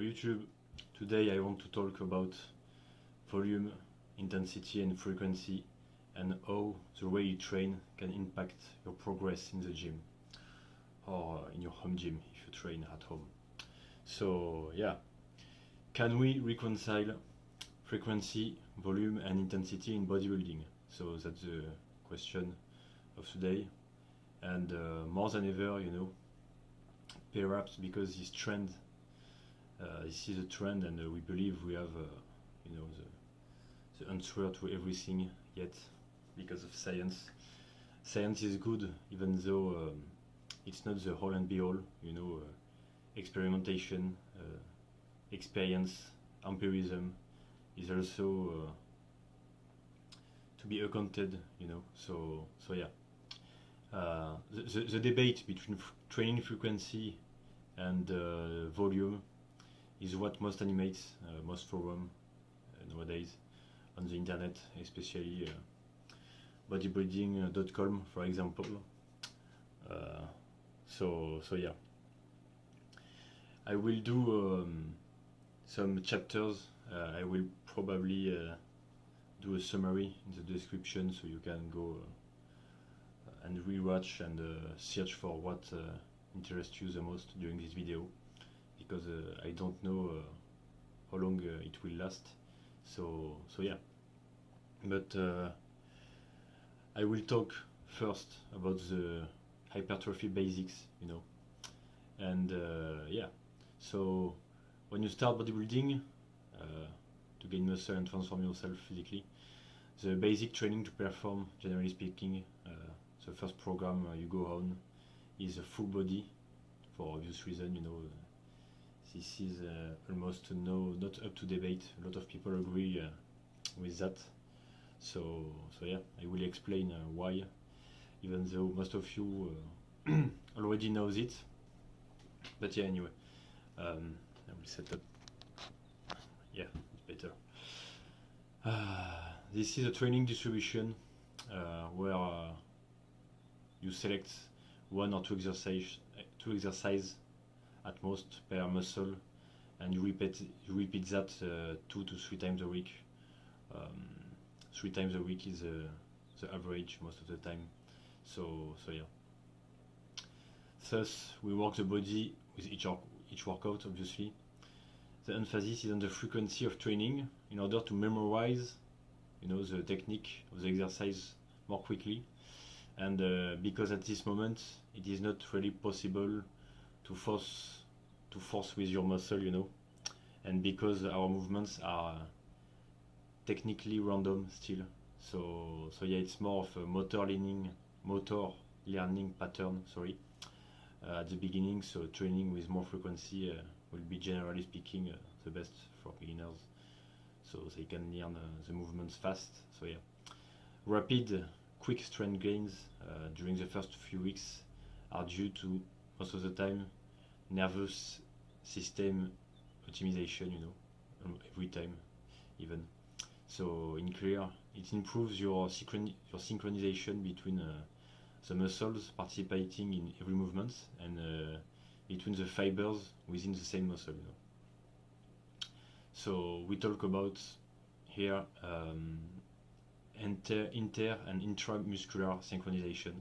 YouTube. Today I want to talk about volume, intensity and frequency, and how the way you train can impact your progress in the gym or in your home gym if you train at home. So yeah, can we reconcile frequency, volume and intensity in bodybuilding? So that's the question of today. And more than ever, perhaps because this trend, this is a trend, and we believe we have, the answer to everything yet because of science. Science is good, even though it's not the whole and be all. Experimentation, experience, empirism is also to be accounted. So yeah. The debate between training frequency and volume is what most animates most forum nowadays on the internet, especially bodybuilding.com, for example. So yeah, I will do some chapters. I will probably do a summary in the description, so you can go and rewatch and search for what interests you the most during this video, because I don't know how long it will last. So yeah, but I will talk first about the hypertrophy basics, and yeah. So when you start bodybuilding to gain muscle and transform yourself physically, the basic training to perform, generally speaking, the first program you go on is a full body, for obvious reason. This is almost not up to debate. A lot of people agree with that. So yeah, I will explain why, even though most of you already knows it. But yeah, anyway, I will set up. Yeah, it's better. This is a training distribution where you select one or two exercise at most per muscle, and you repeat that 2 to 3 times a week. 3 times a week is the average most of the time. So yeah. Thus, we work the body with each workout. Obviously, the emphasis is on the frequency of training in order to memorize, the technique of the exercise more quickly. And because at this moment it is not really possible to force with your muscle, and because our movements are technically random still. So yeah, it's more of a motor learning pattern. At the beginning. So training with more frequency will be, generally speaking, the best for beginners, so they can learn the movements fast. So yeah, rapid, quick strength gains during the first few weeks are due to, most of the time, nervous system optimization, every time even. So in clear, it improves your synchronization between the muscles participating in every movement and between the fibers within the same muscle. So we talk about here inter and intramuscular synchronization.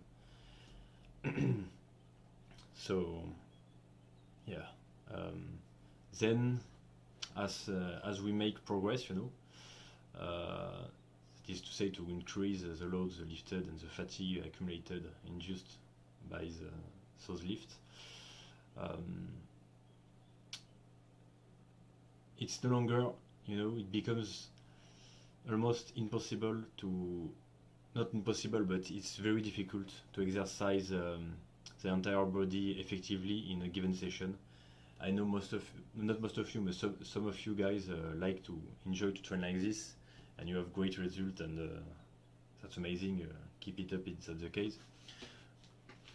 So yeah, then as we make progress, that is to say, to increase the loads lifted and the fatigue accumulated induced by those lifts, it's no longer, it becomes almost impossible to, not impossible, but it's very difficult to exercise the entire body effectively in a given session. I know not most of you, but some of you guys like to enjoy to train like this, and you have great results, and that's amazing. Keep it up if that's the case.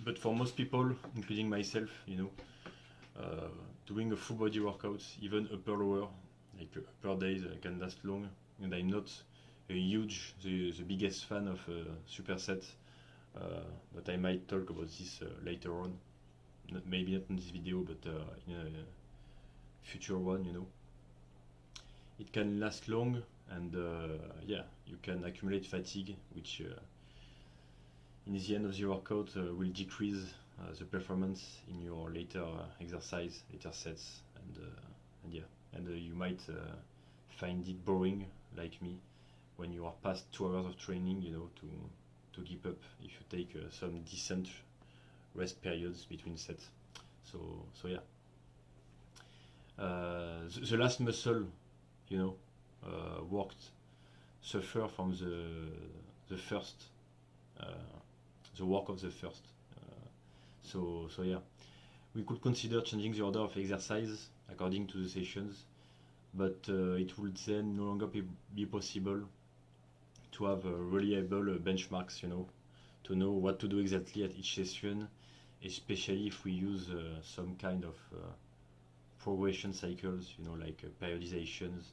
But for most people, including myself, doing a full body workout, even upper lower, like upper days, can last long. And I'm not a the biggest fan of superset, but I might talk about this later on. Maybe not in this video, but in future one, you know. It can last long, and yeah, you can accumulate fatigue, which in the end of the workout will decrease the performance in your later exercise, later sets, and yeah, and you might find it boring, like me, when you are past 2 hours of training, you know, to keep up if you take some decent rest periods between sets. So yeah. The last muscle, you know, worked suffer from the first, the work of the first. So yeah, we could consider changing the order of exercise according to the sessions, but it would then no longer be possible to have reliable benchmarks, you know, to know what to do exactly at each session, especially if we use some kind of progression cycles, you know, like periodizations,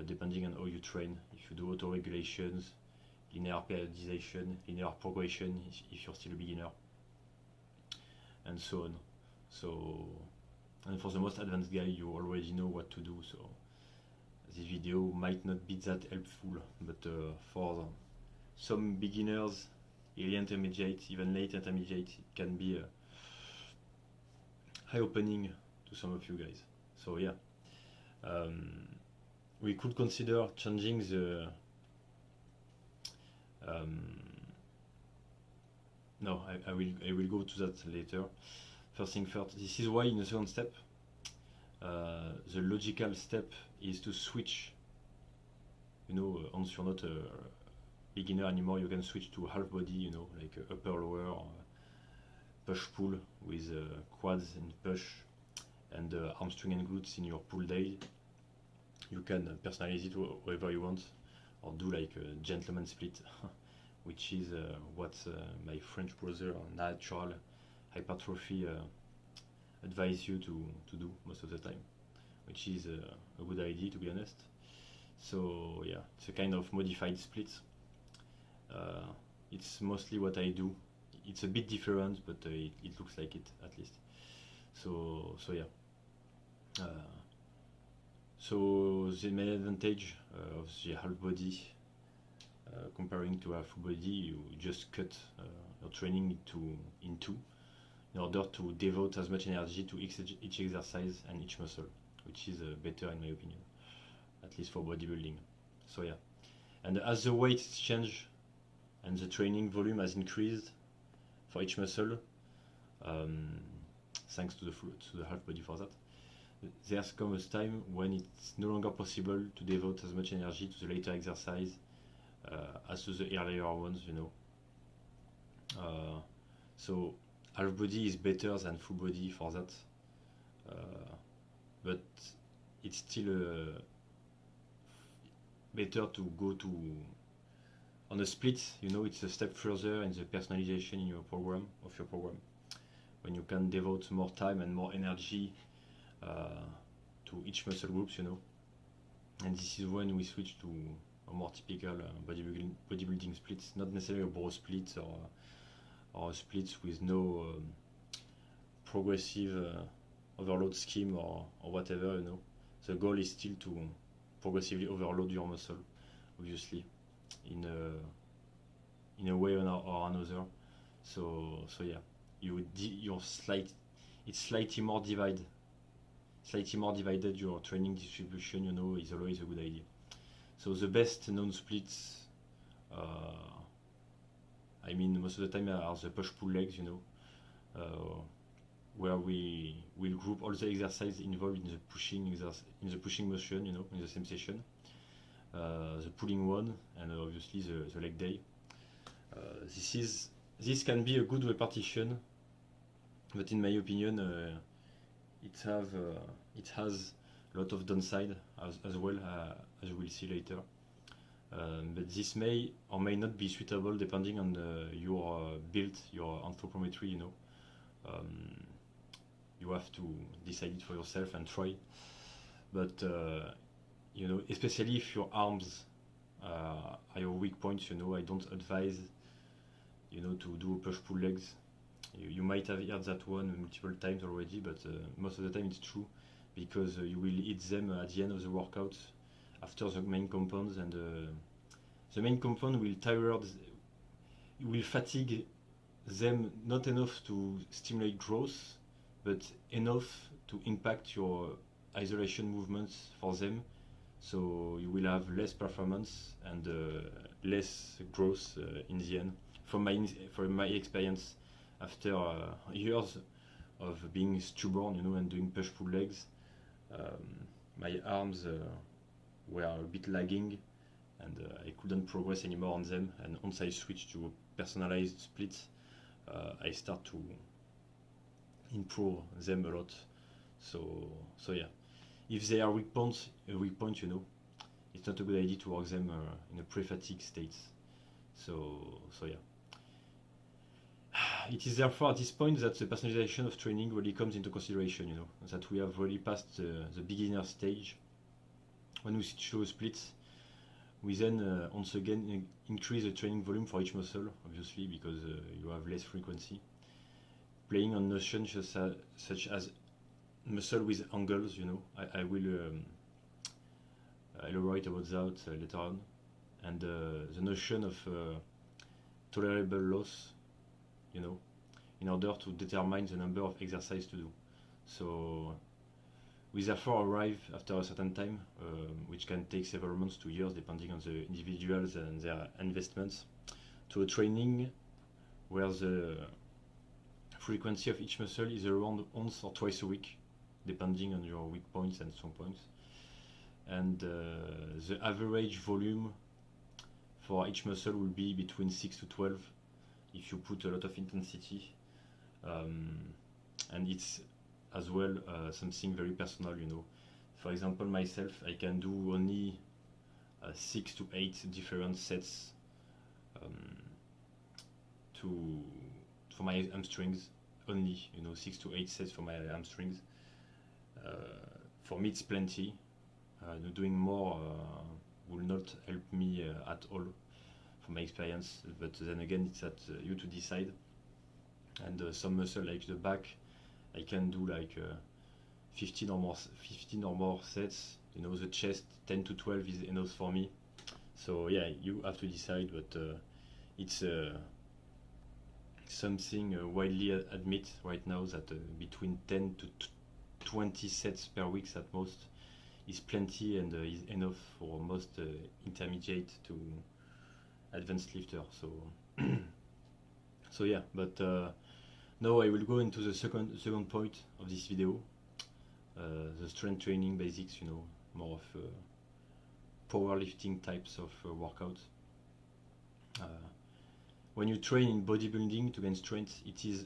depending on how you train. If you do auto-regulations, linear periodization, linear progression if you're still a beginner, and so on. So, and for the most advanced guy, you already know what to do, so this video might not be that helpful, but for some beginners, early intermediate, even late intermediate, it can be eye-opening to some of you guys. So yeah, we could consider changing the no, I will go to that later. First thing first, this is why in the second step, the logical step is to switch. You know, once you're not a beginner anymore, you can switch to half body, you know, like upper lower, push pull with quads and push, and hamstring and glutes in your pull day. You can personalize it however you want, or do like a gentleman split, which is what my French brother Natural Hypertrophy advise you to do most of the time, which is a good idea, to be honest. So yeah, it's a kind of modified split. It's mostly what I do. It's a bit different, but it looks like it at least. So yeah. So the main advantage of the half body comparing to a full body, you just cut your training in two in order to devote as much energy to each exercise and each muscle, which is better in my opinion, at least for bodybuilding. So yeah, and as the weights change and the training volume has increased for each muscle, thanks to the half body for that, there's come a time when it's no longer possible to devote as much energy to the later exercise as to the earlier ones, you know. So half body is better than full body for that, but it's still better to go to on a split, you know. It's a step further in the personalization in your program, when you can devote more time and more energy to each muscle groups, you know. And this is when we switch to a more typical bodybuilding splits, not necessarily a bro split or a split with no progressive overload scheme or whatever, you know. The goal is still to progressively overload your muscle, obviously, in a way or another. So yeah, it's slightly more divided. Your training distribution, you know, is always a good idea. So the best known splits, I mean, most of the time are the push-pull legs, you know, where we will group all the exercises involved in the pushing motion, you know, in the same session. The pulling one, and obviously the leg day. This can be a good repetition, but in my opinion, it has a lot of downside as well, as you will see later. But this may or may not be suitable depending on your build, your anthropometry, you know. You have to decide it for yourself and try. But you know, especially if your arms are your weak points, you know, I don't advise, you know, to do push-pull legs. You might have heard that one multiple times already, but most of the time it's true. because you will eat them at the end of the workout after the main compounds, and the main compound will will fatigue them, not enough to stimulate growth, but enough to impact your isolation movements for them, so you will have less performance and less growth in the end. From my experience, after years of being stubborn, and doing push-pull legs, my arms were a bit lagging, and I couldn't progress anymore on them. And once I switched to personalized splits, I start to improve them a lot. So yeah, if they are weak points, it's not a good idea to work them in a pre-fatigue state. So yeah. It is therefore at this point that the personalization of training really comes into consideration, that we have really passed the beginner stage. When we show splits, we then once again increase the training volume for each muscle, obviously, because you have less frequency. Playing on notions such as muscle with angles, I will elaborate about that later on. And the notion of tolerable loss, in order to determine the number of exercises to do. So we therefore arrive after a certain time, which can take several months to years depending on the individuals and their investments, to a training where the frequency of each muscle is around once or twice a week, depending on your weak points and strong points. And the average volume for each muscle will be between 6 to 12 if you put a lot of intensity, and it's as well something very personal. For example, myself, I can do only 6 to 8 different sets for my hamstrings only. 6 to 8 sets for my hamstrings. For me, it's plenty. Doing more will not help me at all, from my experience, but then again, it's at you to decide. And some muscle like the back, I can do like 15 or more sets. The chest, 10 to 12 is enough for me. So yeah, you have to decide, but it's something widely admit right now that between 10 to 20 sets per week at most is plenty, and is enough for most intermediate to advanced lifter. So yeah, but now I will go into the second point of this video, the strength training basics, more of powerlifting types of workouts. When you train in bodybuilding to gain strength, it is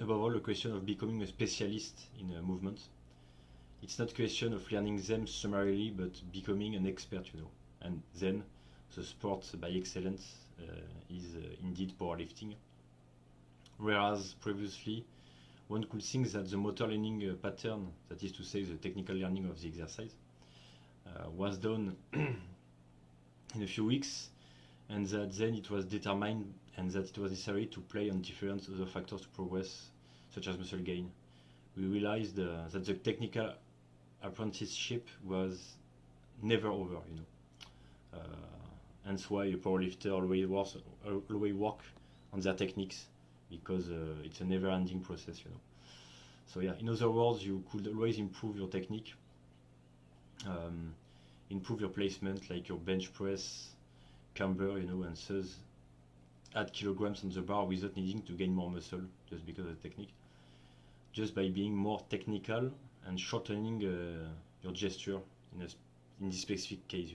above all a question of becoming a specialist in a movement. It's not a question of learning them summarily, but becoming an expert, and then the sport by excellence is indeed powerlifting. Whereas previously, one could think that the motor learning pattern, that is to say the technical learning of the exercise, was done in a few weeks, and that then it was determined and that it was necessary to play on different other factors to progress, such as muscle gain. We realized that the technical apprenticeship was never over, Hence why a powerlifter always work on their techniques, because it's a never-ending process, So yeah, in other words, you could always improve your technique, improve your placement, like your bench press, camber, and thus add kilograms on the bar without needing to gain more muscle just because of the technique, just by being more technical and shortening your gesture in this specific case,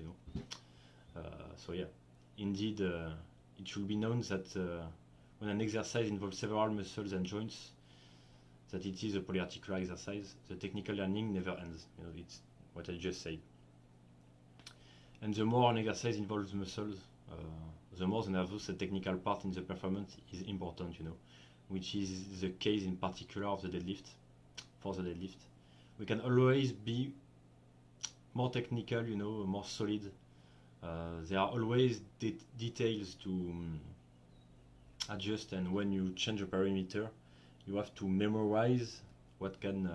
So yeah, indeed, it should be known that when an exercise involves several muscles and joints, that it is a polyarticular exercise, the technical learning never ends. It's what I just said. And the more an exercise involves muscles, the more the nervous and technical part in the performance is important, which is the case in particular of the deadlift. For the deadlift, we can always be more technical, more solid. There are always details to adjust, and when you change a parameter, you have to memorize what can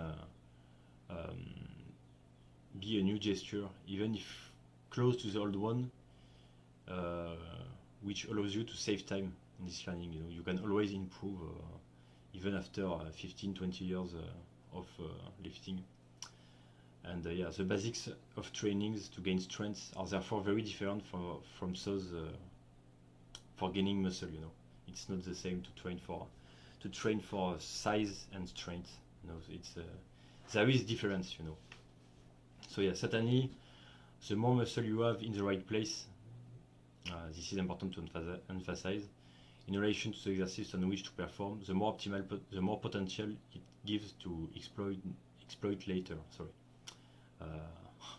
be a new gesture, even if close to the old one, which allows you to save time in this learning. You know, you can always improve even after 15-20 years of lifting. And yeah, the basics of trainings to gain strength are therefore very different from those for gaining muscle. You know, it's not the same to train for size and strength. You know, it's there is difference. You know, so yeah, certainly the more muscle you have in the right place, this is important to emphasize. In relation to the exercise on which to perform, the more optimal, the more potential it gives to exploit later. Sorry.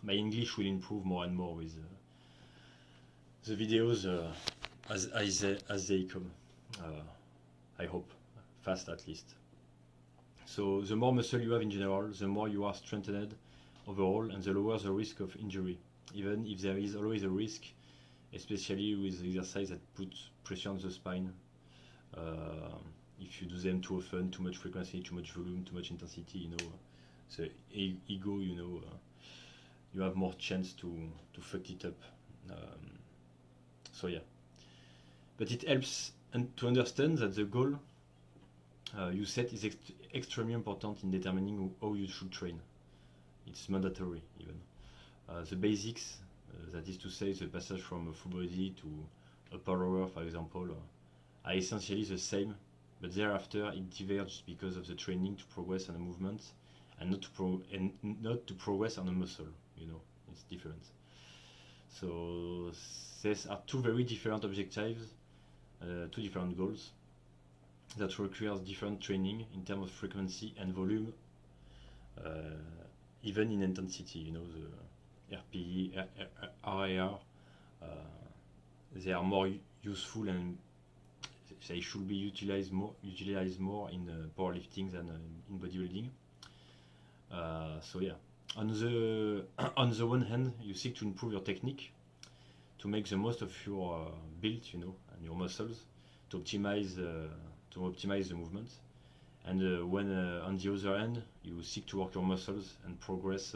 My English will improve more and more with the videos as they come. I hope, fast at least. So the more muscle you have in general, the more you are strengthened overall, and the lower the risk of injury, even if there is always a risk, especially with exercise that puts pressure on the spine. If you do them too often, too much frequency, too much volume, too much intensity, you know, the ego, you know, you have more chance to fuck it up. So yeah, but it helps to understand that the goal you set is extremely important in determining how you should train. It's mandatory even. The basics, that is to say the passage from a full body to a power hour, for example, are essentially the same, but thereafter it diverges because of the training to progress on a movement and not to progress on a muscle. You know, it's different. So these are two very different objectives, two different goals that requires different training in terms of frequency and volume, even in intensity. You know, the RPE, RAR, they are more useful and they should be utilized more in powerlifting than in bodybuilding. So yeah, on the one hand, you seek to improve your technique, to make the most of your build, you know, and your muscles, to optimize the movement. And when on the other hand, you seek to work your muscles and progress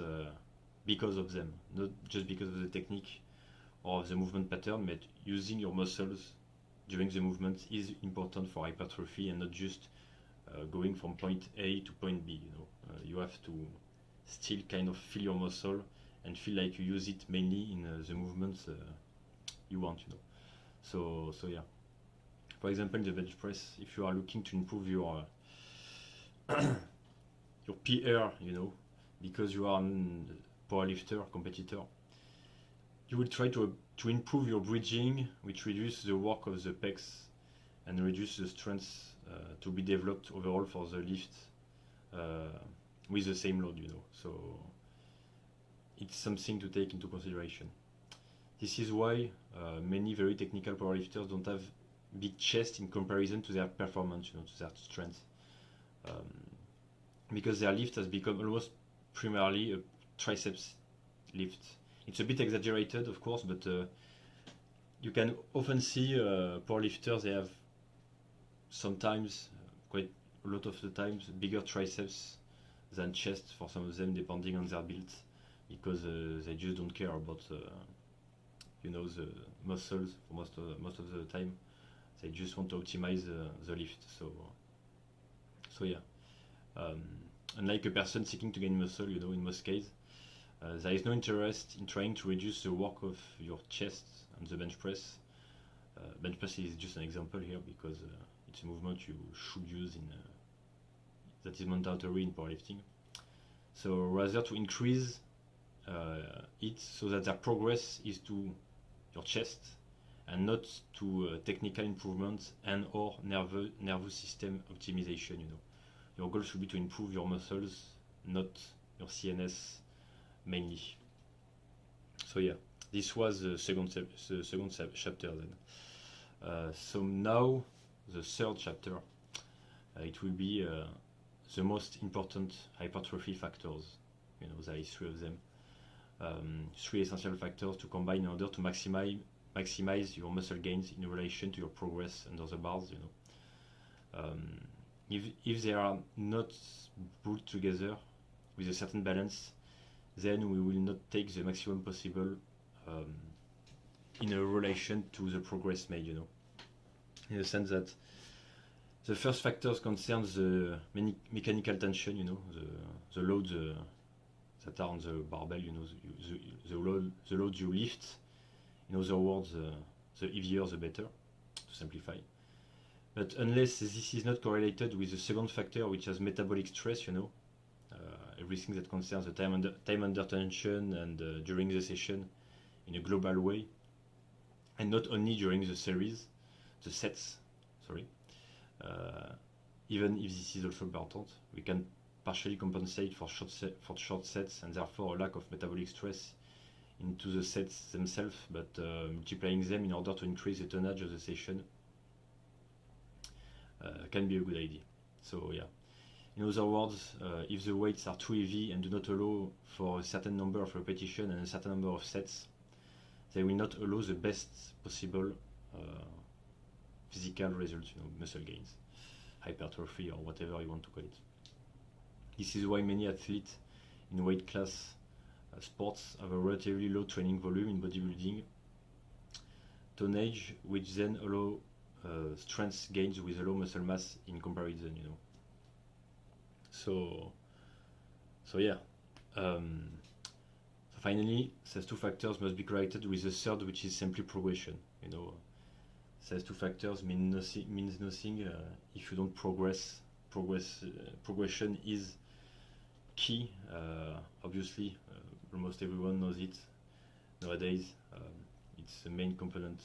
because of them, not just because of the technique or of the movement pattern, but using your muscles during the movement is important for hypertrophy and not just going from point A to point B. You know, you have to still kind of feel your muscle and feel like you use it mainly in the movements you want. You know, so yeah. For example, in the bench press, if you are looking to improve your your PR, you know, because you are a powerlifter, competitor, you will try to improve your bridging, which reduces the work of the pecs and reduce the strength to be developed overall for the lift with the same load, you know. So it's something to take into consideration. This is why many very technical powerlifters don't have big chest in comparison to their performance, you know, to their strength, because their lift has become almost primarily a triceps lift. It's a bit exaggerated, of course, but you can often see powerlifters, they have sometimes, quite a lot of the times, bigger triceps than chest for some of them, depending on their build, because they just don't care about you know, the muscles for most of the time. They just want to optimize the lift. So yeah, unlike a person seeking to gain muscle, you know, in most cases, there is no interest in trying to reduce the work of your chest on the bench press. Bench press is just an example here because it's a movement you should use in that is mandatory in powerlifting. So rather to increase it so that their progress is to your chest and not to technical improvements and or nervous system optimization. You know, your goal should be to improve your muscles, not your CNS mainly. So yeah, this was the second chapter then. So now the third chapter, it will be the most important hypertrophy factors. You know, there is three of them. Three essential factors to combine in order to maximize your muscle gains in relation to your progress under the bars. You know, if they are not put together with a certain balance, then we will not take the maximum possible in a relation to the progress made, you know. In the sense that the first factors concern the mechanical tension, you know, the loads that are on the barbell, you know, the loads you lift. In other words, the heavier the better, to simplify. But unless this is not correlated with the second factor, which is metabolic stress, you know, everything that concerns the time under tension and during the session in a global way, and not only during the sets, sorry. Even if this is also important, we can partially compensate for short sets and therefore a lack of metabolic stress into the sets themselves, but multiplying them in order to increase the tonnage of the session can be a good idea. So yeah, in other words, if the weights are too heavy and do not allow for a certain number of repetitions and a certain number of sets, they will not allow the best possible physical results, you know, muscle gains, hypertrophy, or whatever you want to call it. This is why many athletes in weight class sports have a relatively low training volume in bodybuilding tonnage, which then allow strength gains with a low muscle mass in comparison, you know. So yeah. So finally, these two factors must be corrected with the third, which is simply progression. You know, these two factors means nothing if you don't progress. Progression is key. Obviously, almost everyone knows it nowadays. It's the main component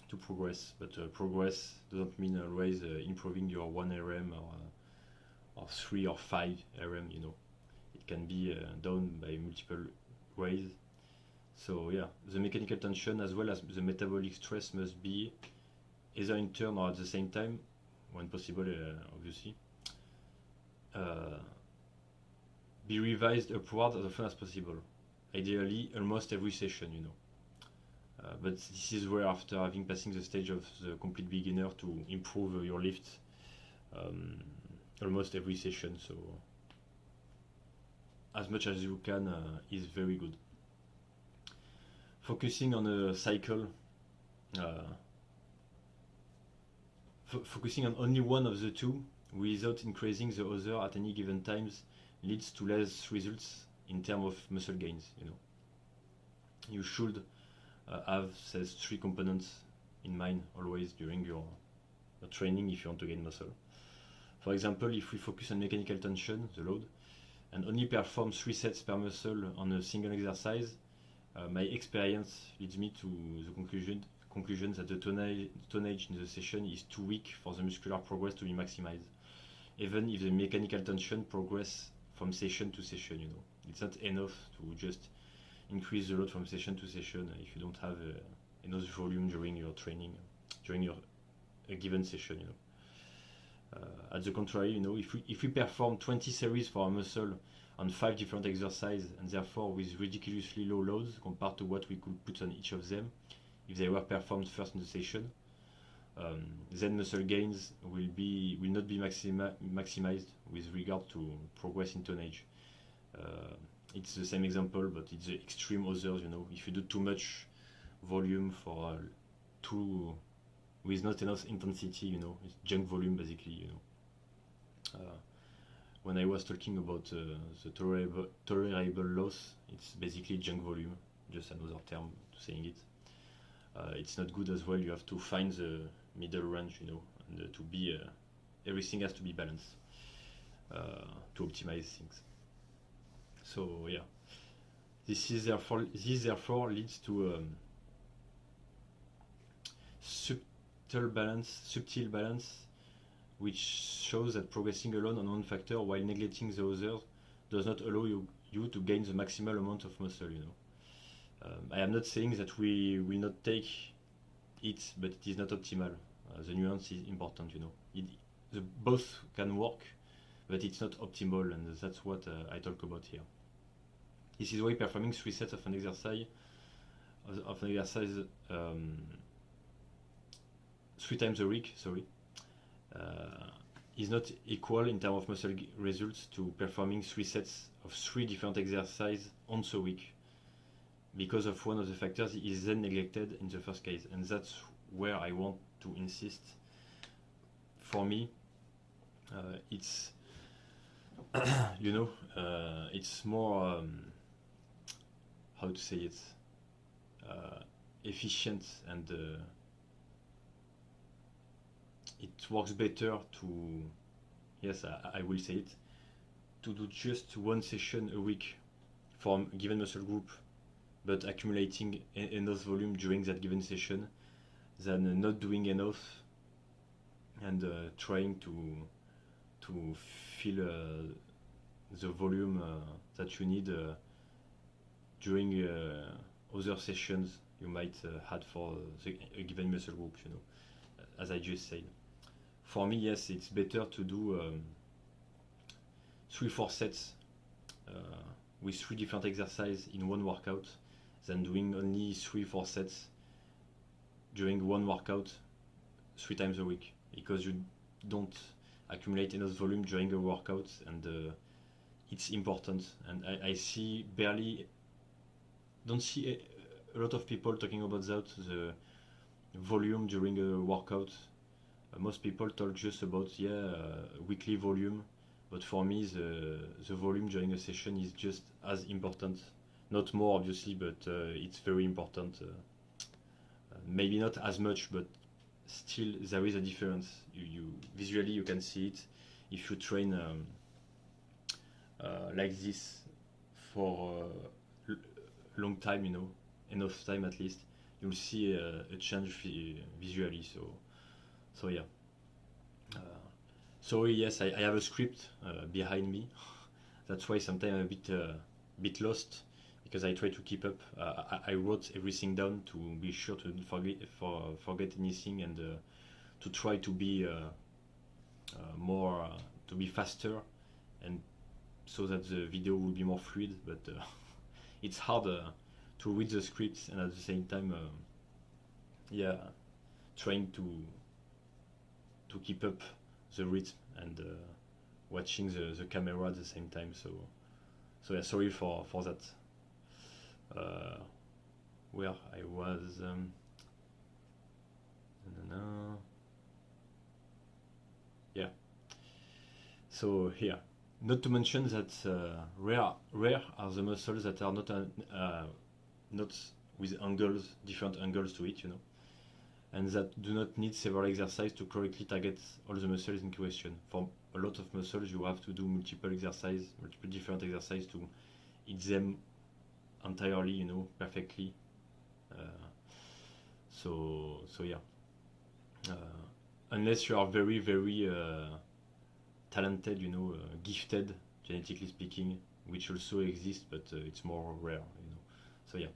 to progress, but progress doesn't mean always improving your 1 RM or 3 or 5 RM, you know. It can be done by multiple ways. So yeah, the mechanical tension as well as the metabolic stress must be either in turn or at the same time, when possible, obviously. Be revised upward as often as possible. Ideally, almost every session, you know. But this is where, after having passing the stage of the complete beginner, to improve your lift almost every session. So as much as you can is very good. Focusing on a cycle, focusing on only one of the two without increasing the other at any given times leads to less results in terms of muscle gains, you know. You should have these three components in mind always during your training if you want to gain muscle. For example, if we focus on mechanical tension, the load, and only perform 3 sets per muscle on a single exercise, my experience leads me to the conclusion that the tonnage in the session is too weak for the muscular progress to be maximized, even if the mechanical tension progress from session to session, you know. It's not enough to just increase the load from session to session if you don't have enough volume during your training, during a given session, you know. At the contrary, you know, if we perform 20 series for a muscle on 5 different exercises, and therefore with ridiculously low loads compared to what we could put on each of them if they were performed first in the session, then muscle gains will not be maximized with regard to progress in tonnage. It's the same example, but it's the extreme others, you know. If you do too much volume for with not enough intensity, you know, it's junk volume basically, you know. When I was talking about the tolerable loss, it's basically junk volume, just another term to saying it. It's not good as well. You have to find the middle range, you know, and to be everything has to be balanced to optimize things. So yeah, this therefore leads to subtle balance, which shows that progressing alone on one factor while neglecting the others does not allow you to gain the maximal amount of muscle, you know. I am not saying that we will not take it, but it is not optimal. The nuance is important, you know. Both can work, but it's not optimal, and that's what I talk about here. This is why performing 3 sets of an exercise 3 times a week, is not equal in terms of muscle results to performing 3 sets of 3 different exercises once a week, because of one of the factors is then neglected in the first case. And that's where I want to insist. For me, it's it's more how to say it, efficient, and it works better to, yes, I will say it, to do just 1 session a week for a given muscle group, but accumulating enough volume during that given session, than not doing enough and trying to fill the volume that you need during other sessions you might had for a given muscle group, as I just said. For me, yes, it's better to do 3-4 sets with 3 different exercises in one workout than doing only 3-4 sets during one workout 3 times a week, because you don't accumulate enough volume during a workout, and it's important. And I don't see a lot of people talking about that, the volume during a workout. Most people talk just about weekly volume, but for me the volume during a session is just as important, not more obviously, but it's very important. Maybe not as much, but still there is a difference. You visually you can see it. If you train like this for a long time, enough time at least, you'll see a change visually. So yeah. So yes, I have a script behind me. That's why sometimes I'm a bit lost, because I try to keep up. I wrote everything down to be sure to forget anything, and to try to be to be faster, and so that the video will be more fluid. But it's hard to read the scripts, and at the same time, trying to keep up the rhythm, and watching the camera at the same time. So yeah, sorry for that. Where I was, yeah. So here, not to mention that rare are the muscles that are not with angles, different angles to it, and that do not need several exercises to correctly target all the muscles in question. For a lot of muscles, you have to do multiple different exercises to hit them entirely, perfectly. So yeah. Unless you are very, very talented, gifted, genetically speaking, which also exists, but it's more rare, So yeah.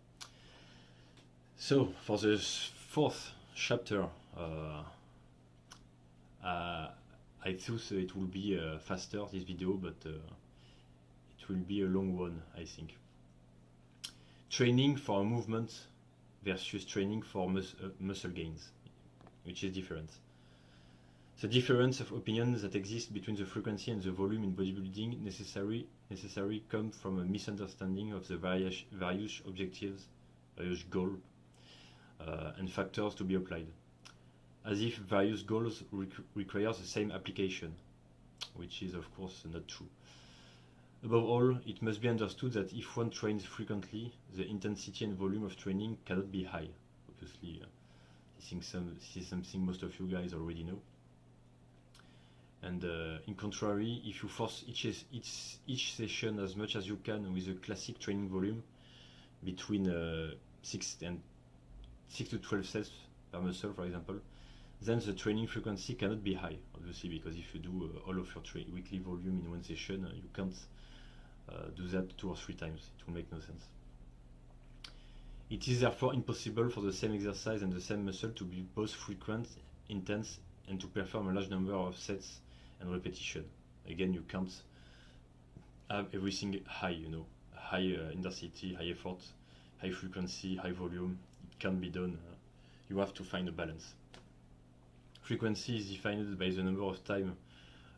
So for the 4th chapter, I thought it will be faster, this video, but it will be a long one, I think. Training for a movement versus training for muscle gains, which is different. The difference of opinions that exist between the frequency and the volume in bodybuilding necessarily come from a misunderstanding of the various objectives, various goals, and factors to be applied, as if various goals require the same application, which is of course not true. Above all, it must be understood that if one trains frequently, the intensity and volume of training cannot be high. Obviously, this is something most of you guys already know. And in contrary, if you force each session as much as you can with a classic training volume between 6 to 12 sets per muscle, for example, then the training frequency cannot be high, obviously, because if you do all of your weekly volume in one session, you can't do that 2 or 3 times. It will make no sense. It is therefore impossible for the same exercise and the same muscle to be both frequent, intense, and to perform a large number of sets and repetition. Again, you can't have everything high, high intensity, high effort, high frequency, high volume. It can be done. You have to find a balance. Frequency is defined by the number of times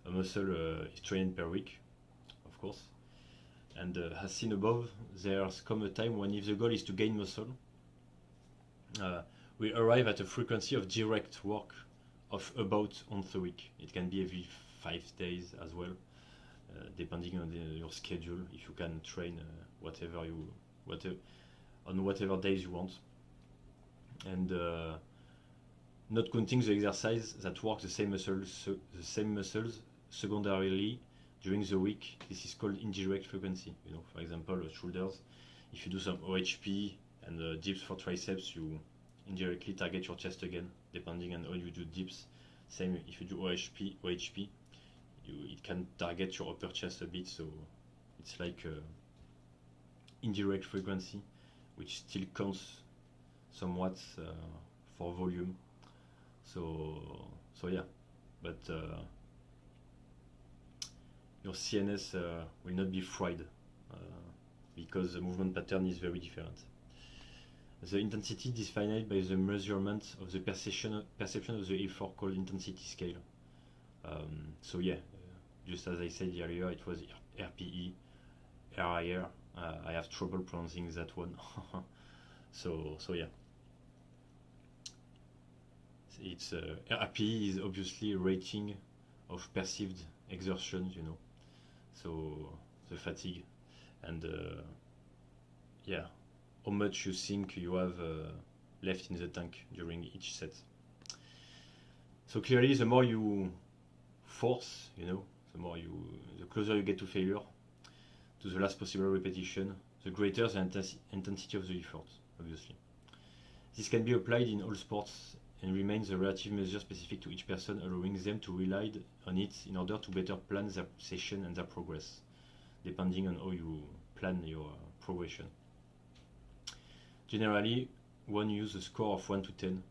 a muscle is trained per week, of course. And as seen above, there's come a time when if the goal is to gain muscle, we arrive at a frequency of direct work of about once a week. It can be every 5 days as well, depending on your schedule. If you can train on whatever days you want, and not counting the exercise that work the same muscles secondarily during the week. This is called indirect frequency. For example, shoulders. If you do some OHP and dips for triceps, you indirectly target your chest again, depending on how you do dips. Same if you do OHP, it can target your upper chest a bit. So it's like indirect frequency, which still counts somewhat for volume. So yeah, but your CNS will not be fried because the movement pattern is very different. The intensity is defined by the measurement of the perception of the effort called intensity scale. So yeah, just as I said earlier, it was RPE, RIR. I have trouble pronouncing that one. so yeah. It's RPE is obviously a rating of perceived exertion, so the fatigue, and yeah, how much you think you have left in the tank during each set. So clearly, the more you force, the closer you get to failure, to the last possible repetition, the greater the intensity of the effort, obviously. This can be applied in all sports and remains a relative measure specific to each person, allowing them to rely on it in order to better plan their session and their progress, depending on how you plan your progression. Generally, one uses a score of 1 to 10,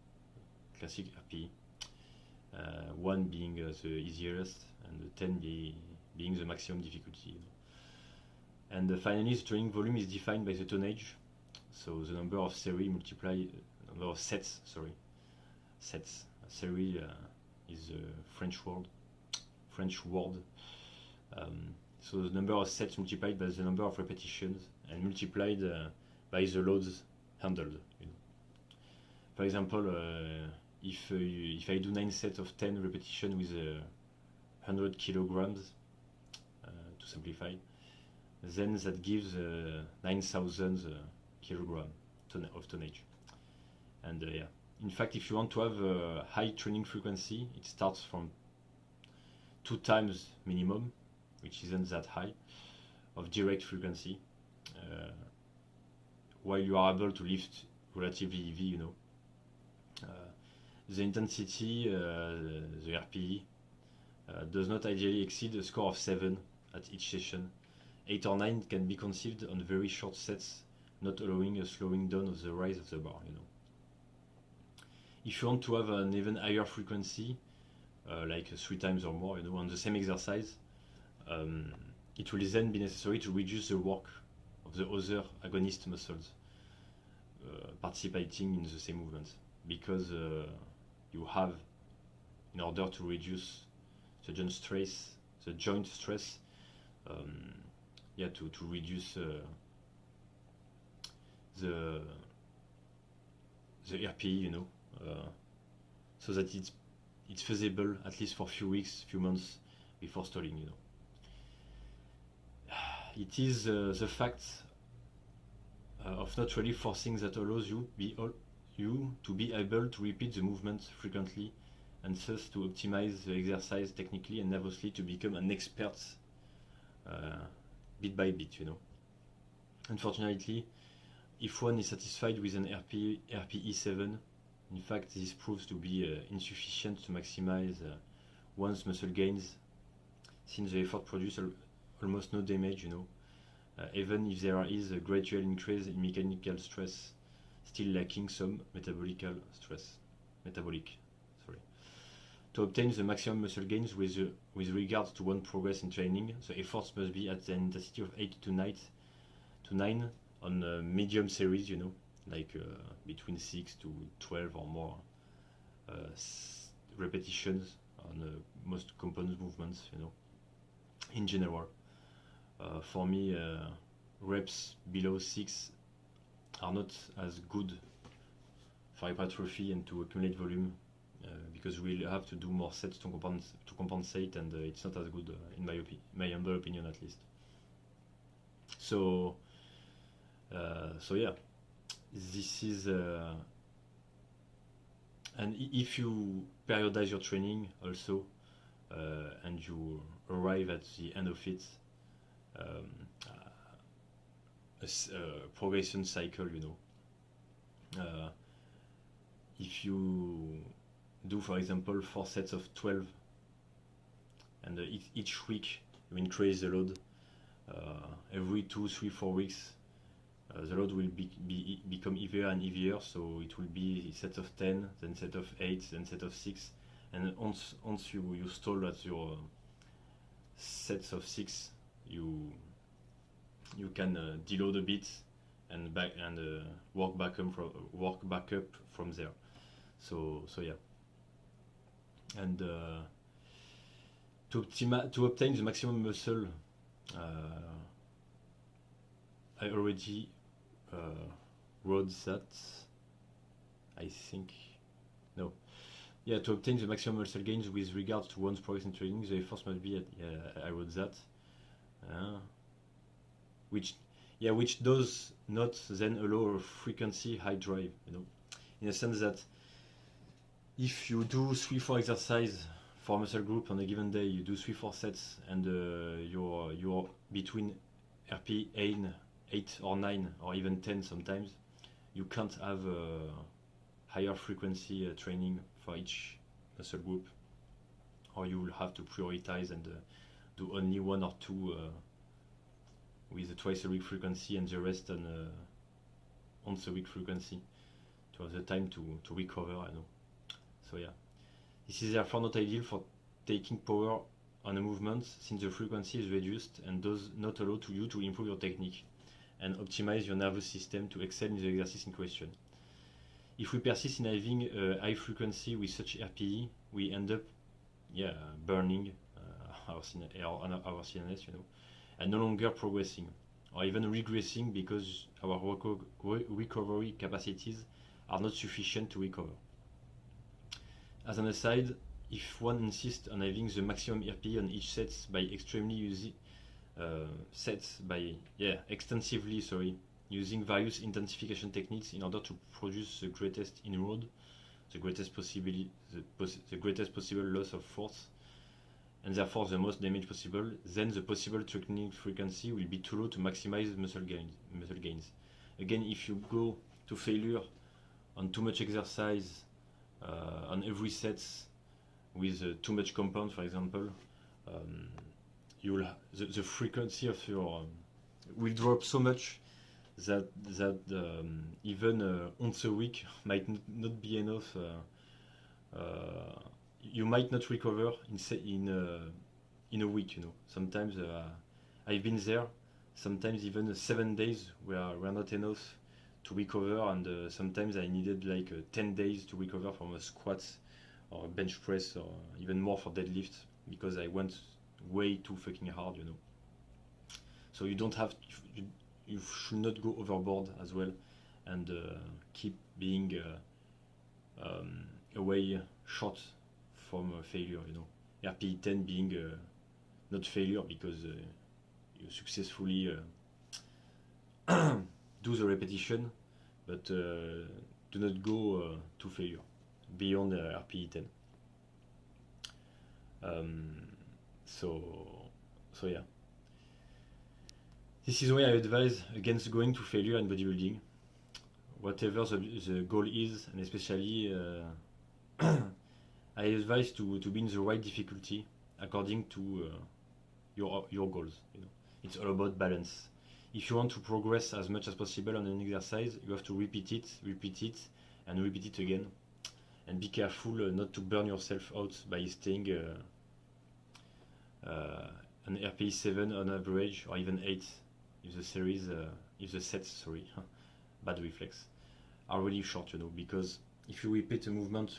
classic RPE, 1 being the easiest and 10 being the maximum difficulty. And finally, the training volume is defined by the tonnage, so the number of series number of sets. Sets. Series is a French word. So the number of sets multiplied by the number of repetitions and multiplied by the loads handled. For example, if I do 9 sets of 10 repetitions with 100 kilograms, to simplify, then that gives 9,000 kilograms of tonnage. And yeah. In fact, if you want to have a high training frequency, it starts from 2 times minimum, which isn't that high, of direct frequency, while you are able to lift relatively heavy, the intensity, the RPE, does not ideally exceed a score of 7 at each session. 8 or 9 can be conceived on very short sets, not allowing a slowing down of the rise of the bar, If you want to have an even higher frequency, like 3 times or more, on the same exercise, it will then be necessary to reduce the work of the other agonist muscles participating in the same movement, because you have, in order to reduce the joint stress, to reduce the RPE, so that it's feasible at least for a few weeks, few months before stalling. It is the fact of not really forcing that allows you to be able to repeat the movement frequently, and thus to optimize the exercise technically and nervously to become an expert bit by bit. Unfortunately, if one is satisfied with an RPE 7, in fact this proves to be insufficient to maximize one's muscle gains, since the effort produces almost no damage, even if there is a gradual increase in mechanical stress, still lacking some metabolic. To obtain the maximum muscle gains with regards to one progress in training, the efforts must be at an intensity of 8 to 9 on medium series, like between 6 to 12 or more repetitions on most component movements, you know, in general. For me, reps below 6 are not as good for hypertrophy and to accumulate volume, because we'll have to do more sets to compensate, and it's not as good, in my humble opinion at least. So yeah, this is and if you periodize your training also, and you arrive at the end of it, a progression cycle, you know. If you do, for example, 4 sets of 12, and each week you increase the load, every 2, 3, 4 weeks, the load will become heavier and heavier, so it will be sets of 10, then set of 8, then set of 6, and once you stall at your sets of 6, you can deload a bit and work back up from there. So yeah, and to obtain the maximum muscle, I already wrote that, I think. No. Yeah, to obtain the maximum muscle gains with regards to one's progress in training, the efforts must be at, I wrote that. Which does not then allow a frequency high drive, you know, in a sense that if you do 3-4 exercise for a muscle group on a given day, you do 3-4 sets, and you're between RP 8 or 9 or even 10 sometimes, you can't have higher frequency training for each muscle group, or you will have to prioritize and do only 1 or 2 with a twice a week frequency, and the rest on once a week frequency, to have the time to recover, I know. So yeah, this is therefore not ideal for taking power on a movement, since the frequency is reduced and does not allow you to improve your technique and optimize your nervous system to excel in the exercise in question. If we persist in having a high frequency with such RPE, we end up burning our CNS, you know, and no longer progressing, or even regressing, because our recovery capacities are not sufficient to recover. As an aside, if one insists on having the maximum RPE on each set by extensively using various intensification techniques in order to produce the greatest inroad, the greatest possible loss of force, and therefore the most damage possible, then the possible training frequency will be too low to maximize muscle gains. Again, if you go to failure on too much exercise on every set with too much compound, for example, you will the frequency of your will drop so much that even once a week might not be enough. You might not recover in a week, you know. Sometimes I've been there. Sometimes even 7 days were not enough to recover, and sometimes I needed like 10 days to recover from a squat or a bench press, or even more for deadlift, because I went way too fucking hard, you know. So you don't have you should not go overboard as well, and keep being away short from failure, you know. RPE 10 being not failure, because you successfully do the repetition, but do not go to failure beyond RPE 10. So yeah, this is why I advise against going to failure in bodybuilding, whatever the goal is, and especially I advise to be in the right difficulty according to your goals. You know, it's all about balance. If you want to progress as much as possible on an exercise, you have to repeat it, and repeat it again, and be careful not to burn yourself out by staying an RPE 7 on average, or even 8 if the sets, bad reflex, are really short, you know, because if you repeat a movement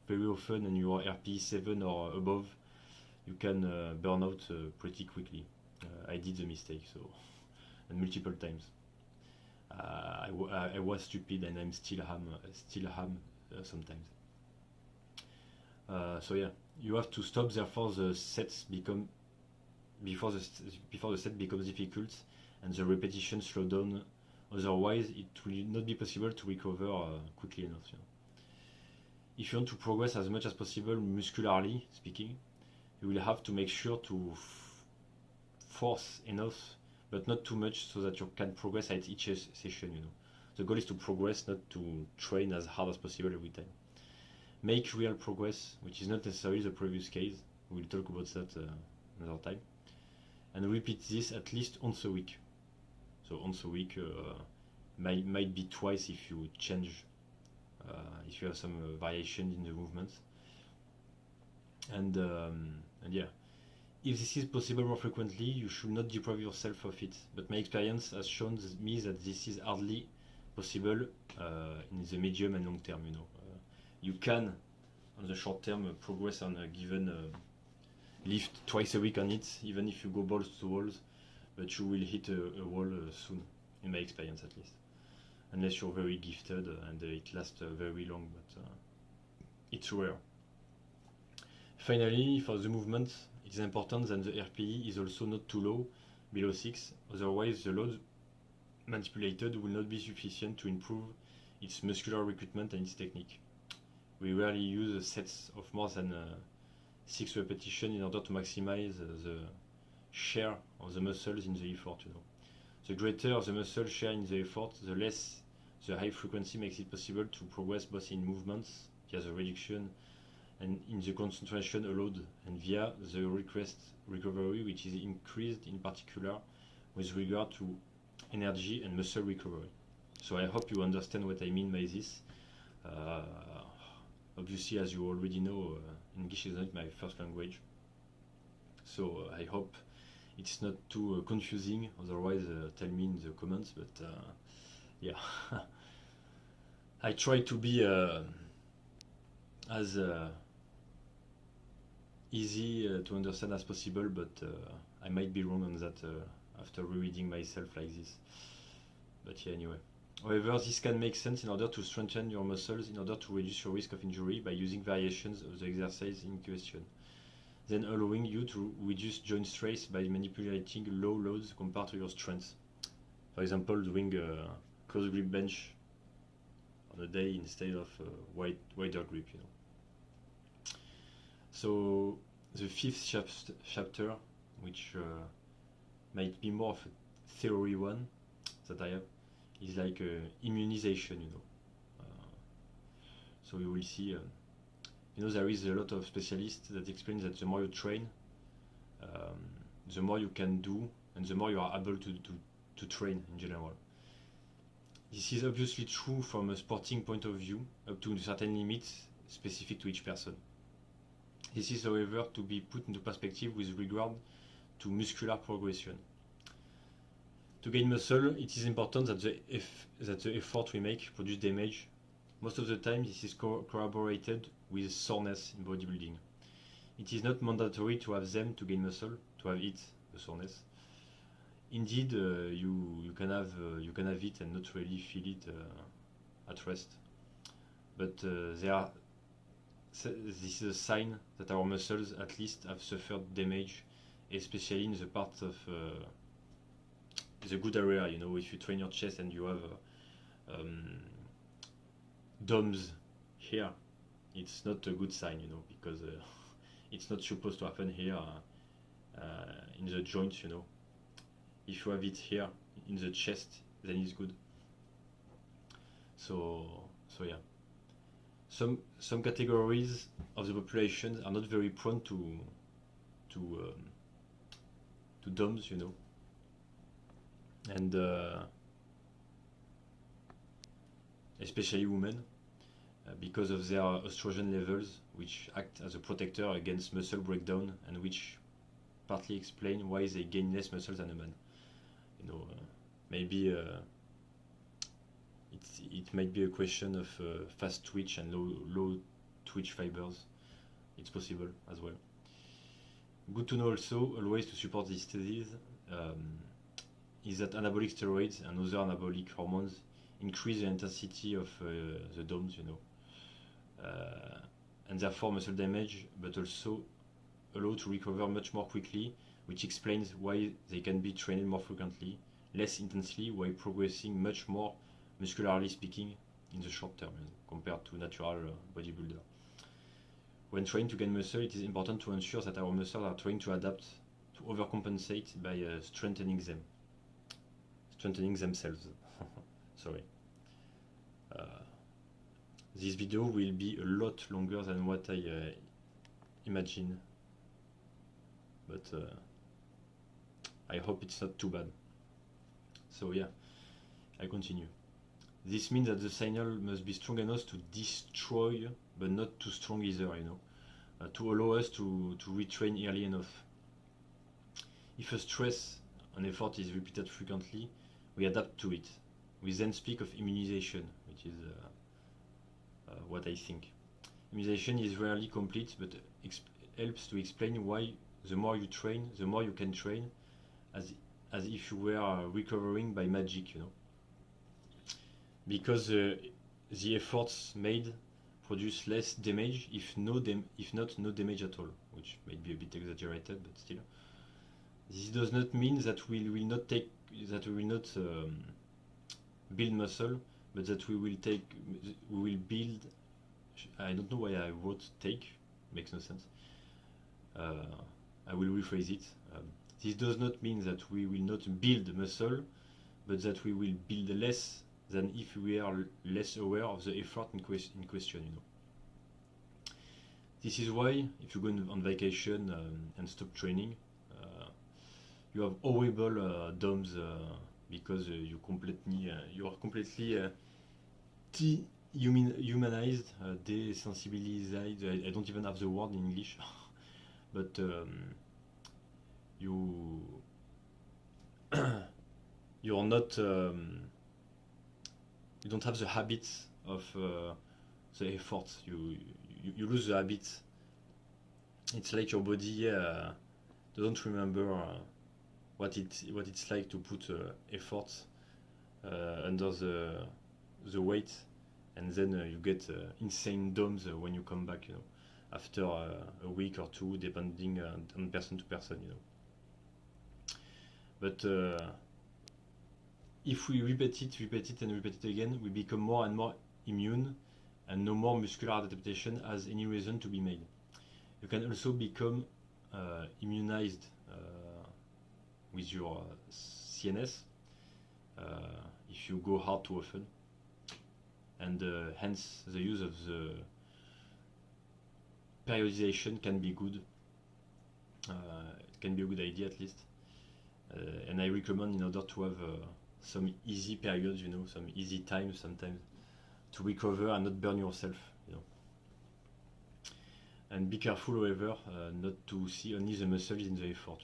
very often and you are RP 7 or above, you can burn out pretty quickly. I did the mistake, so and multiple times. I was stupid and I'm still ham sometimes. So yeah, you have to stop. Therefore, the sets become before the set becomes difficult and the repetition slow down. Otherwise, it will not be possible to recover quickly enough. You know. If you want to progress as much as possible muscularly speaking, you will have to make sure to force enough, but not too much, so that you can progress at each session. You know, the goal is to progress, not to train as hard as possible every time. Make real progress, which is not necessarily the previous case. We'll talk about that another time. And repeat this at least once a week. So once a week might be twice if you change, if you have some variation in the movements. And yeah, if this is possible more frequently, you should not deprive yourself of it. But my experience has shown me that this is hardly possible in the medium and long term. You know, you can on the short term progress on a given lift twice a week on it, even if you go balls to walls, but you will hit a wall soon, in my experience at least, unless you're very gifted and it lasts very long, but it's rare. Finally, for the movement, it is important that the RPE is also not too low, below 6, otherwise the load manipulated will not be sufficient to improve its muscular recruitment and its technique. We rarely use sets of more than 6 repetitions in order to maximize the share of the muscles in the effort. You know, the greater the muscle share in the effort, the less the high frequency makes it possible to progress both in movements via the reduction and in the concentration allowed, and via the request recovery, which is increased in particular with regard to energy and muscle recovery. So I hope you understand what I mean by this. Obviously, as you already know, English is not my first language, so I hope it's not too confusing. Otherwise, tell me in the comments. But yeah, I try to be as easy to understand as possible, but I might be wrong on that after rereading myself like this. But yeah, anyway. However, this can make sense in order to strengthen your muscles, in order to reduce your risk of injury by using variations of the exercise in question, then allowing you to reduce joint stress by manipulating low loads compared to your strength. For example, doing a close grip bench on a day instead of wider grip, you know. So the fifth chapter, which might be more of a theory one that I have, is like immunization, you know. So you will see, you know, there is a lot of specialists that explain that the more you train, the more you can do, and the more you are able to train in general. This is obviously true from a sporting point of view, up to certain limits specific to each person. This is, however, to be put into perspective with regard to muscular progression. To gain muscle, it is important that the effort we make produce damage. Most of the time, this is corroborated with soreness in bodybuilding. It is not mandatory to have them to gain muscle, to have it, the soreness. Indeed, you can have it and not really feel it at rest. But this is a sign that our muscles at least have suffered damage, especially in the part of the good area. You know, if you train your chest and you have DOMs here, it's not a good sign, you know, because it's not supposed to happen here in the joints, you know. If you have it here in the chest, then it's good. So yeah. Some categories of the population are not very prone to DOMs, you know. And especially women, because of their estrogen levels, which act as a protector against muscle breakdown, and which partly explain why they gain less muscle than a man. You know, maybe it might be a question of fast twitch and low twitch fibers. It's possible as well. Good to know also, always to support these theses, is that anabolic steroids and other anabolic hormones increase the intensity of the DOMs, and therefore muscle damage, but also allow to recover much more quickly, which explains why they can be trained more frequently, less intensely, while progressing much more muscularly speaking in the short term, compared to natural bodybuilder. When trying to gain muscle, it is important to ensure that our muscles are trying to adapt to overcompensate by strengthening themselves. Sorry. This video will be a lot longer than what I imagine, but I hope it's not too bad. So yeah, I continue. This means that the signal must be strong enough to destroy, but not too strong either, to allow us to retrain early enough. If a stress, an effort is repeated frequently, we adapt to it. We then speak of immunization, which is what I think. Immunization is rarely complete, but helps to explain why the more you train, the more you can train, as if you were recovering by magic, Because the efforts made produce less damage, if not no damage at all, which may be a bit exaggerated, but still. This does not mean that we will not build muscle, but that we will build. I don't know why I wrote take, makes no sense. I will rephrase it. This does not mean that we will not build muscle, but that we will build less than if we are less aware of the effort in question. This is why, if you go on vacation and stop training, you have horrible DOMs because you are completely humanized, desensibilized. I don't even have the word in English, but you're not. You don't have the habits of the efforts. You lose the habits. It's like your body doesn't remember what it's like to put efforts under the weight, and then you get insane DOMs when you come back. After a week or two, depending on person to person. But if we repeat it again, we become more and more immune, and no more muscular adaptation has any reason to be made. You can also become immunized with your CNS if you go hard too often, and hence the use of the periodization can be good. It can be a good idea at least, and I recommend, in order to have some easy periods, some easy times sometimes to recover and not burn yourself, And be careful, however, not to see only the muscles in the effort,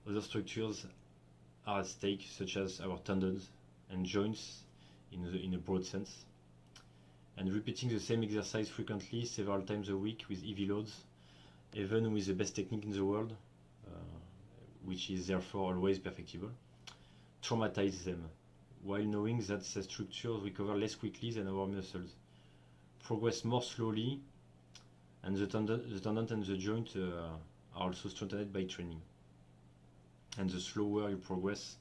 Other structures are at stake, such as our tendons and joints in a broad sense. And repeating the same exercise frequently, several times a week with heavy loads, even with the best technique in the world, which is therefore always perfectible, traumatize them, while knowing that the structures recover less quickly than our muscles, progress more slowly, and the tendon and the joint are also strengthened by training. And the slower you progress,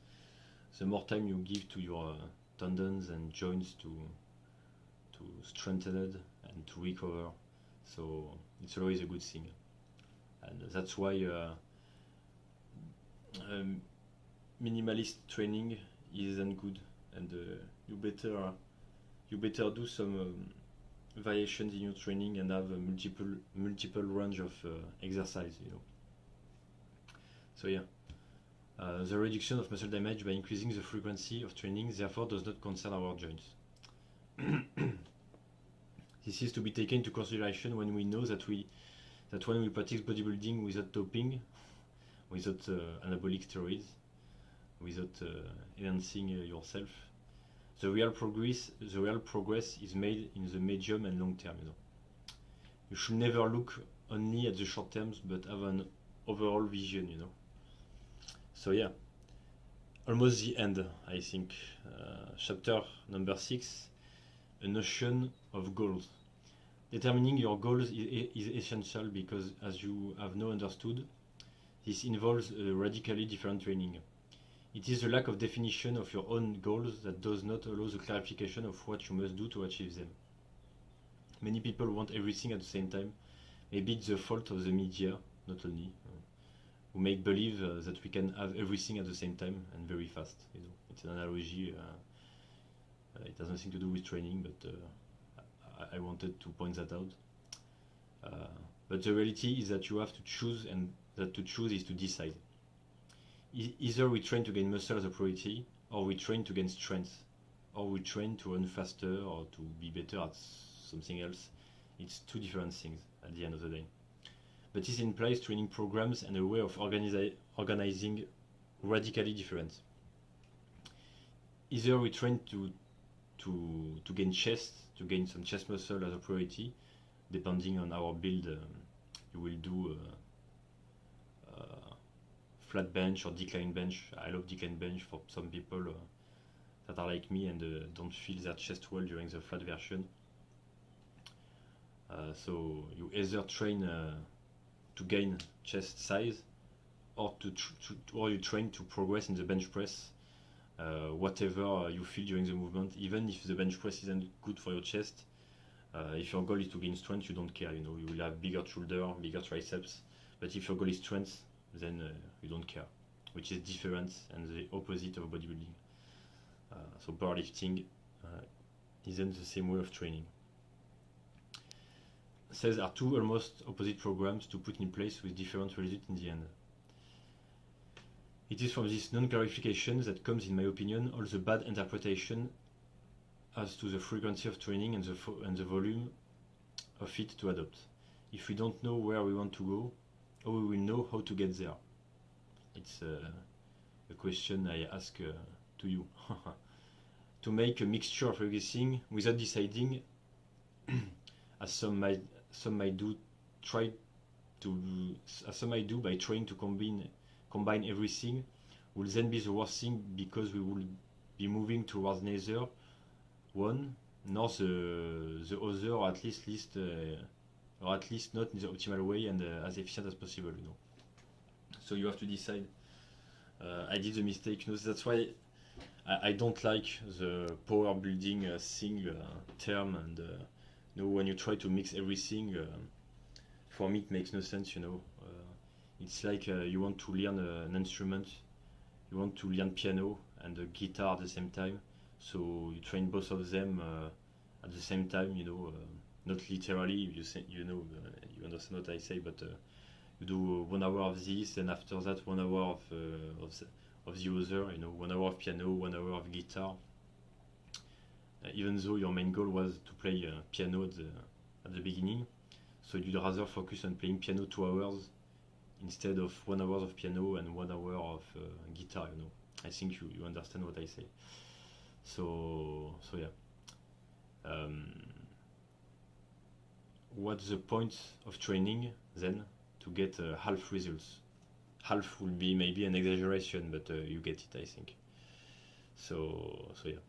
the more time you give to your tendons and joints to strengthen and to recover. So it's always a good thing, and that's why minimalist training isn't good, and you better do some variations in your training and have a multiple range of exercise, So yeah, the reduction of muscle damage by increasing the frequency of training therefore does not concern our joints. This is to be taken into consideration when we know that when we practice bodybuilding without doping, without anabolic steroids, without enhancing yourself, the real progress is made in the medium and long term. you should never look only at the short terms, but have an overall vision, you know. So yeah, almost the end, I think. Chapter number 6, a notion of goals. Determining your goals is essential because, as you have now understood, this involves a radically different training. It is the lack of definition of your own goals that does not allow the clarification of what you must do to achieve them. Many people want everything at the same time. Maybe it's the fault of the media, not only, who make believe that we can have everything at the same time and very fast. You know, it's an analogy. It has nothing to do with training, but I wanted to point that out. But the reality is that you have to choose, and that to choose is to decide. Either we train to gain muscle as a priority, or we train to gain strength, or we train to run faster or to be better at something else. It's two different things at the end of the day. But this implies training programs and a way of organizing radically different. Either we train to gain chest, to gain some chest muscle as a priority, depending on our build. You will do flat bench or decline bench. I love decline bench for some people that are like me and don't feel their chest well during the flat version. So you either train to gain chest size, or or you train to progress in the bench press. Whatever you feel during the movement, even if the bench press isn't good for your chest, if your goal is to gain strength, you don't care. You know, you will have bigger shoulder, bigger triceps. But if your goal is strength, then you don't care, which is different and the opposite of bodybuilding. So powerlifting isn't the same way of training. Says are two almost opposite programs to put in place with different results in the end. It is from this non-clarification that comes, in my opinion, all the bad interpretation as to the frequency of training and the volume of it to adopt. If we don't know where we want to go, how we will know how to get there? It's a question I ask to you. To make a mixture of everything without deciding, as some might do by trying to combine everything, will then be the worst thing, because we will be moving towards neither one nor the other, or at least not in the optimal way and as efficient as possible. You know. So you have to decide. I did the mistake. You know, that's why I don't like the power building term, and you know, when you try to mix everything, for me it makes no sense. You know, it's like you want to learn an instrument, you want to learn piano and guitar at the same time, so you train both of them at the same time. You know, not literally. You understand what I say, but you do 1 hour of this, and after that 1 hour of the other. You know, 1 hour of piano, 1 hour of guitar. Even though your main goal was to play piano at the beginning, so you'd rather focus on playing piano 2 hours instead of 1 hour of piano and 1 hour of guitar. You know, I think you understand what I say. So yeah. What's the point of training then to get half results? Half will be maybe an exaggeration, but you get it, I think. So yeah.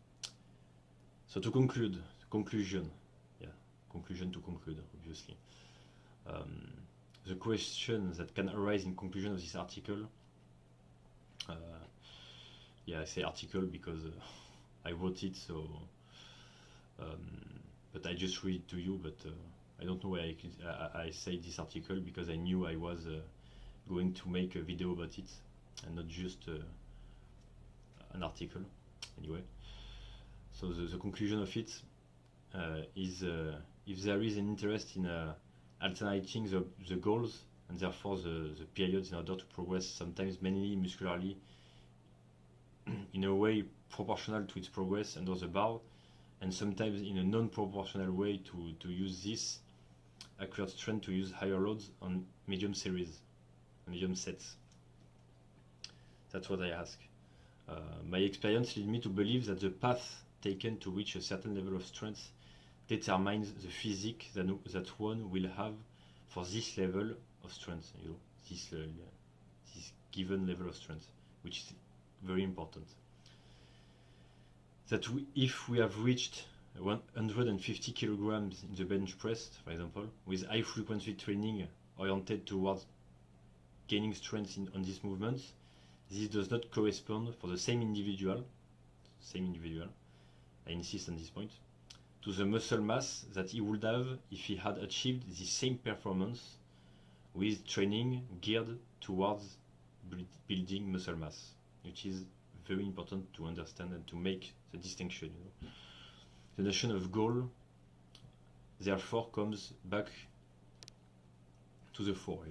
So to conclude, conclusion to conclude, obviously. The question that can arise in conclusion of this article, I say article because I wrote it, so but I just read it to you, but I don't know why I say this article, because I knew I was going to make a video about it and not just an article. Anyway, so the conclusion of it is if there is an interest in alternating the goals and therefore the periods in order to progress, sometimes mainly muscularly, in a way proportional to its progress under the bar, and sometimes in a non-proportional way to use this acquired strength to use higher loads on medium series, medium sets. That's what I ask. My experience led me to believe that the path taken to reach a certain level of strength determines the physique that one will have for this level of strength, this given level of strength, which is very important. That if we have reached 150 kilograms in the bench press, for example, with high frequency training oriented towards gaining strength on these movements, this does not correspond for the same individual, I insist on this point, to the muscle mass that he would have if he had achieved the same performance with training geared towards building muscle mass, which is very important to understand and to make the distinction. The notion of goal, therefore, comes back to the fore.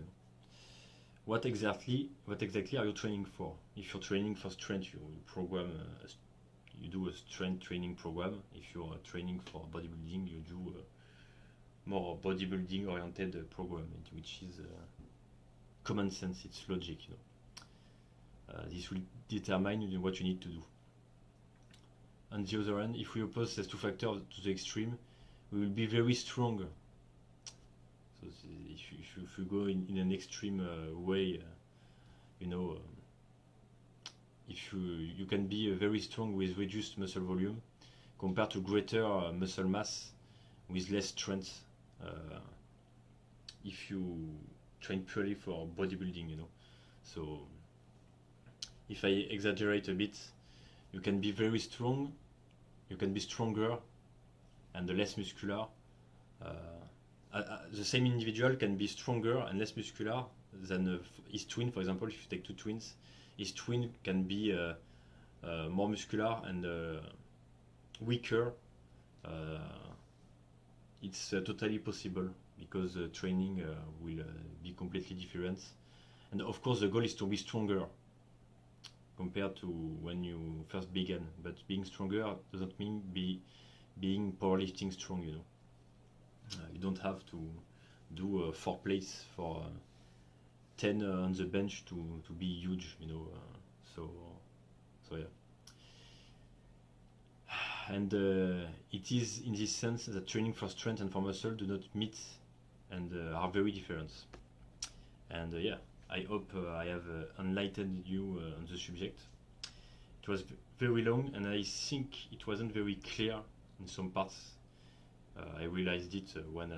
What exactly are you training for? If you're training for strength, you program, you do a strength training program. If you're training for bodybuilding, you do a more bodybuilding oriented program, which is common sense. It's logic. This will determine what you need to do. On the other hand, if we oppose these two factors to the extreme, we will be very strong. So if you go in an extreme way, if you can be very strong with reduced muscle volume compared to greater muscle mass with less strength. If you train purely for bodybuilding, So if I exaggerate a bit, you can be very strong, you can be stronger and less muscular. The same individual can be stronger and less muscular than his twin, for example. If you take two twins, his twin can be more muscular and weaker. It's totally possible because training will be completely different. And of course, the goal is to be stronger compared to when you first began. But being stronger doesn't mean being powerlifting strong, You don't have to do 4 plates for 10 on the bench to be huge, So yeah. And it is in this sense that training for strength and for muscle do not meet and are very different. And yeah, I hope I have enlightened you on the subject. It was very long and I think it wasn't very clear in some parts. I realized it when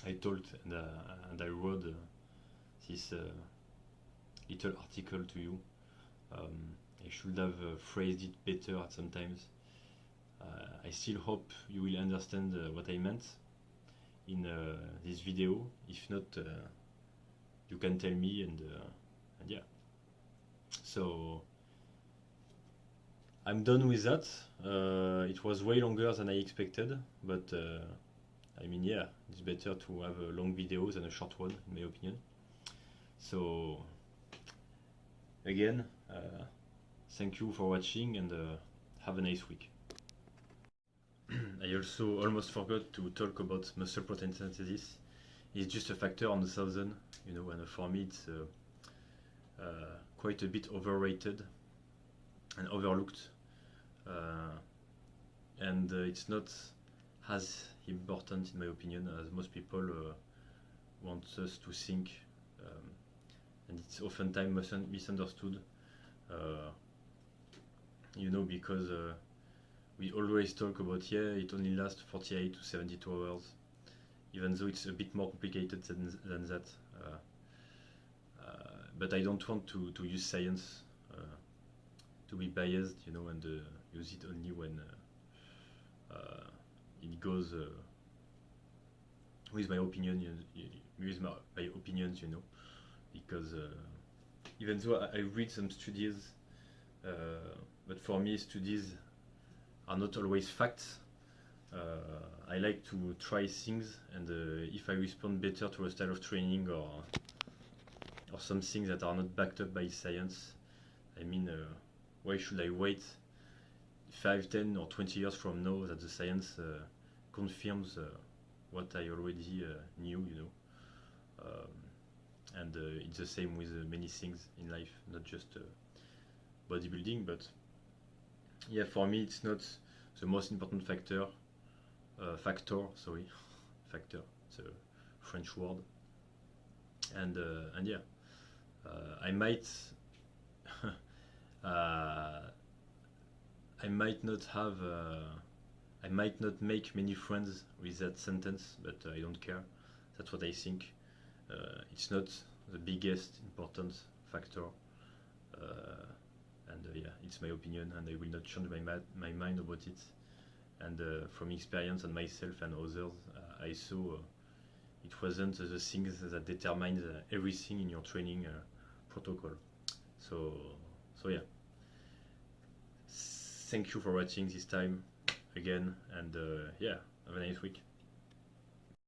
I talked and I wrote this little article to you. I should have phrased it better at some times. I still hope you will understand what I meant in this video. If not, you can tell me and yeah. So I'm done with that. It was way longer than I expected, but I mean, yeah, it's better to have a long video than a short one, in my opinion. So again, thank you for watching and have a nice week. I also almost forgot to talk about muscle protein synthesis. It's just a factor on the 1000, and for me it's quite a bit overrated and overlooked, and it's not as important in my opinion as most people want us to think, and it's oftentimes misunderstood, because we always talk about, it only lasts 48 to 72 hours, even though it's a bit more complicated than that. But I don't want to use science to be biased, and use it only when it goes with my opinion, with my opinions, because even though I read some studies, but for me studies are not always facts. I like to try things, and if I respond better to a style of training or some things that are not backed up by science, I mean, why should I wait 5, 10 or 20 years from now that the science confirms what I already knew, and it's the same with many things in life, not just bodybuilding. But yeah, for me it's not the most important factor. factor, sorry, factor, it's a French word, and yeah, I might I might not have I might not make many friends with that sentence, but I don't care. That's what I think. It's not the biggest important factor, and yeah, it's my opinion, and I will not change my mind about it. And from experience and myself and others, I saw it wasn't the things that determine everything in your training protocol. So yeah. Thank you for watching this time again, and yeah, have a nice week.